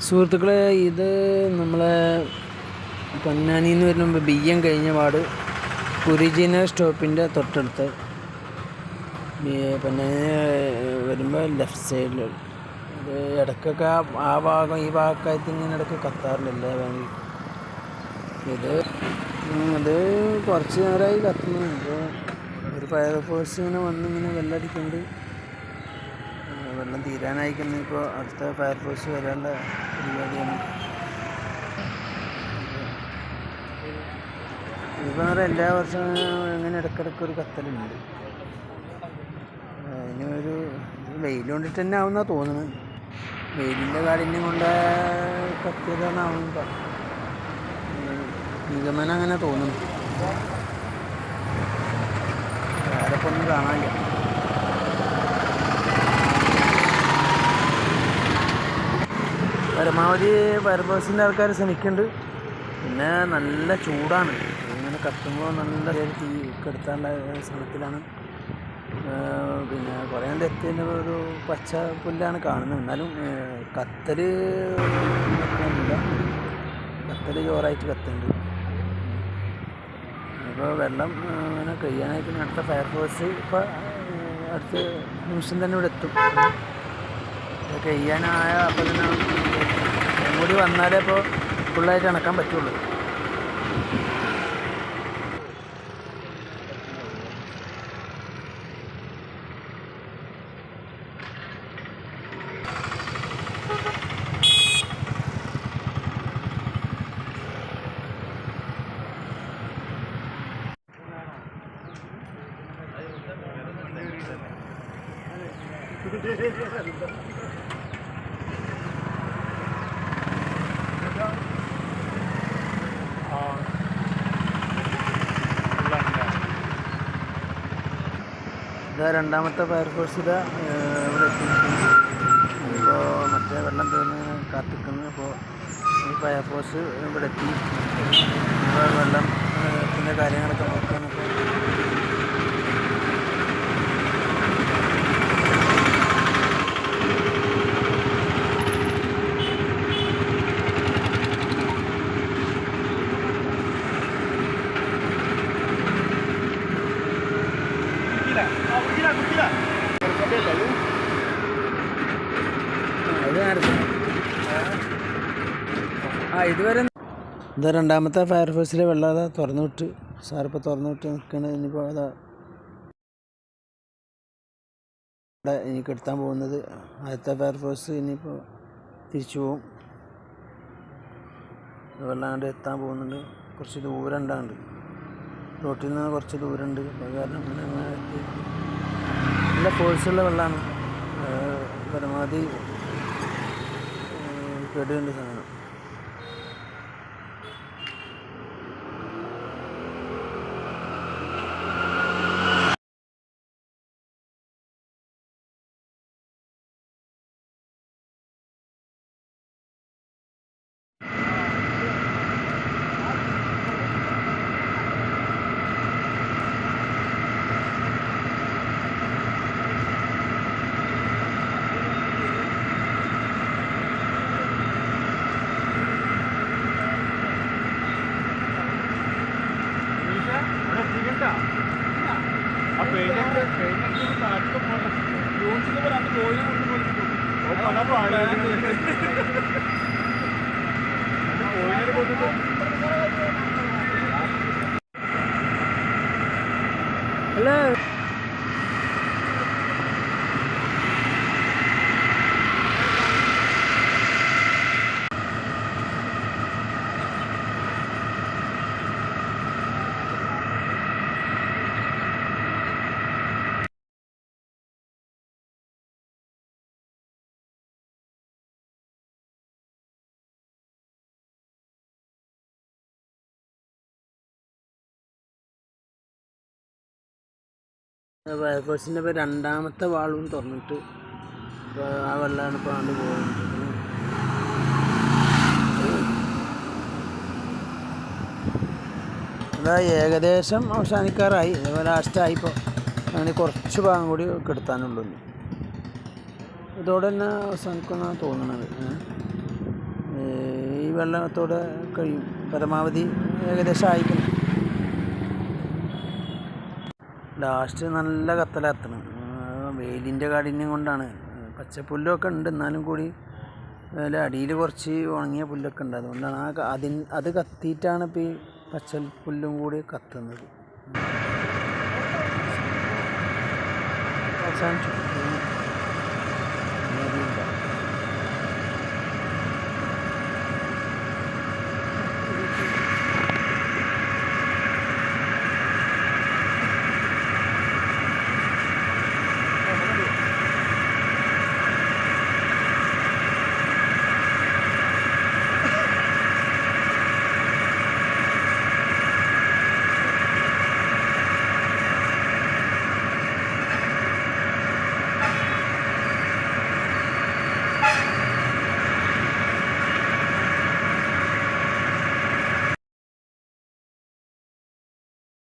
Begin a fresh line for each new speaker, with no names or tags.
സുഹൃത്തുക്കളെ, ഇത് നമ്മളെ പൊന്നാനിയിൽ നിന്ന് വരുമ്പോൾ ബിയ്യം കഴിഞ്ഞ പാട് കുരിജിന സ്റ്റോപ്പിൻ്റെ തൊട്ടടുത്ത് പൊന്നാനി വരുമ്പോൾ ലെഫ്റ്റ് സൈഡിൽ ഇത് ഇടയ്ക്കൊക്കെ ആ ഭാഗം ഈ ഭാഗത്തായിട്ട് ഇങ്ങനെ ഇടയ്ക്ക് കത്താറില്ല വേണ്ടി അത് കുറച്ച് നേരമായി കത്തുന്നു. ഇപ്പോൾ ഒരു ഫയർഫോഴ്സ് ഇങ്ങനെ വന്നിങ്ങനെ വെള്ളമടിക്കുന്നുണ്ട്. വെള്ളം തീരാനായിക്കുന്നു. ഇപ്പോൾ അടുത്ത ഫയർഫോഴ്സ് വരേണ്ട പരിപാടിയാണ്. ഇപ്പോൾ എന്ന് എല്ലാ വർഷവും ഇങ്ങനെ ഇടയ്ക്കിടയ്ക്ക് ഒരു കത്തലുണ്ട്. അതിനൊരു വെയിൽ കൊണ്ടിട്ട് തന്നെ ആവുമെന്നാണ് തോന്നുന്നത്. വെയിലിൻ്റെ കാഠിന്യം കൊണ്ട് കത്തിയതാണെന്നാവും നിഗമനം അങ്ങനെ തോന്നുന്നു. വേറെ ഇപ്പോൾ ഒന്നും കാണാനില്ല. പരമാവധി ഫയർഫോഴ്സിൻ്റെ ആൾക്കാർ ശ്രമിക്കുന്നുണ്ട്. പിന്നെ നല്ല ചൂടാണ്. ഇങ്ങനെ കത്തുമ്പോൾ നല്ല തീ കെടുത്താനുള്ള ശ്രമത്തിലാണ്. പിന്നെ കുറേ എത്തിൻ്റെ ഒരു പച്ച പുല്ലാണ് കാണുന്നത്. എന്നാലും കത്തൽ നിൽക്കുന്നില്ല. കത്തൽ ജോറായിട്ട് കത്തുന്നുണ്ട്. ഇപ്പോൾ വെള്ളം അങ്ങനെ കഴിയാനായിട്ട് അടുത്ത ഫയർഫോഴ്സ് ഇപ്പോൾ അടുത്ത നിമിഷം തന്നെ ഇവിടെ എത്തും. കഴിയാനായ അപ്പോൾ തന്നെ കൂടി വന്നാലേ ഇപ്പോൾ ഫുള്ളായിട്ട് അണക്കാൻ പറ്റുള്ളൂ. ഇതാ രണ്ടാമത്തെ ഫയർഫോഴ്സിൻ്റെ ഇവിടെ എത്തിയിട്ടുണ്ട്. ഇപ്പോൾ മറ്റേ വെള്ളം തീർന്ന് കാത്തിക്കുന്നു. അപ്പോൾ ഈ ഫയർഫോഴ്സ് ഇവിടെ എത്തി വെള്ളത്തിൻ്റെ കാര്യങ്ങളൊക്കെ നോക്കാനൊക്കെ ഇതുവരെ ഇതാ രണ്ടാമത്തെ ഫയർഫോഴ്സിലെ വെള്ളം അതാ തുറന്നു വിട്ട് സാറിപ്പോൾ തുറന്നു വിട്ട് നിൽക്കുന്നത്. ഇനിയിപ്പോൾ അതാ ഇവിടെ എനിക്ക് എടുത്താൻ പോകുന്നത് ആദ്യത്തെ ഫയർഫോഴ്സ് ഇനിയിപ്പോൾ തിരിച്ചു പോവും. വെള്ളം കണ്ട് എത്താൻ പോകുന്നുണ്ട്. കുറച്ച് ദൂരം ഉണ്ടാകുന്നുണ്ട്. റോട്ടിൽ നിന്ന് കുറച്ച് ദൂരമുണ്ട്. അപ്പോൾ കാരണം അങ്ങനെ എത്തി നല്ല ഫോഴ്സുള്ള വെള്ളമാണ്. പരമാവധി കേടുണ്ട് സാധനം. ഹലോ ഫയർഫോഴ്സിൻ്റെ ഇപ്പോൾ രണ്ടാമത്തെ വാൾവും തുറന്നിട്ട് ഇപ്പോൾ ആ വെള്ളമാണ് ഇപ്പോൾ ആണ്ട് പോകുന്നത്. അതാ ഏകദേശം അവസാനിക്കാറായി. ലാസ്റ്റായിപ്പോൾ അങ്ങനെ കുറച്ച് ഭാഗം കൂടി കെടുത്താനുള്ളൂ. ഇതോടെ തന്നെ അവസാനിക്കുമെന്നാണ് തോന്നുന്നത്. ഈ വെള്ളത്തോടെ കഴിയും. പരമാവധി ഏകദേശം ആയിക്കണം. ലാസ്റ്റ് നല്ല കത്തലെത്തണം. വെയിലിൻ്റെ കാഠിന്യം കൊണ്ടാണ്. പച്ചപ്പുല്ലൊക്കെ ഉണ്ട്, എന്നാലും കൂടി അതിൽ അടിയിൽ കുറച്ച് ഉണങ്ങിയ പുല്ലൊക്കെ ഉണ്ട്. അതുകൊണ്ടാണ് അത് കത്തിയിട്ടാണ് ഇപ്പോൾ ഈ പച്ചപ്പുല്ലും കൂടി കത്തുന്നത്. അവസാനിച്ചു.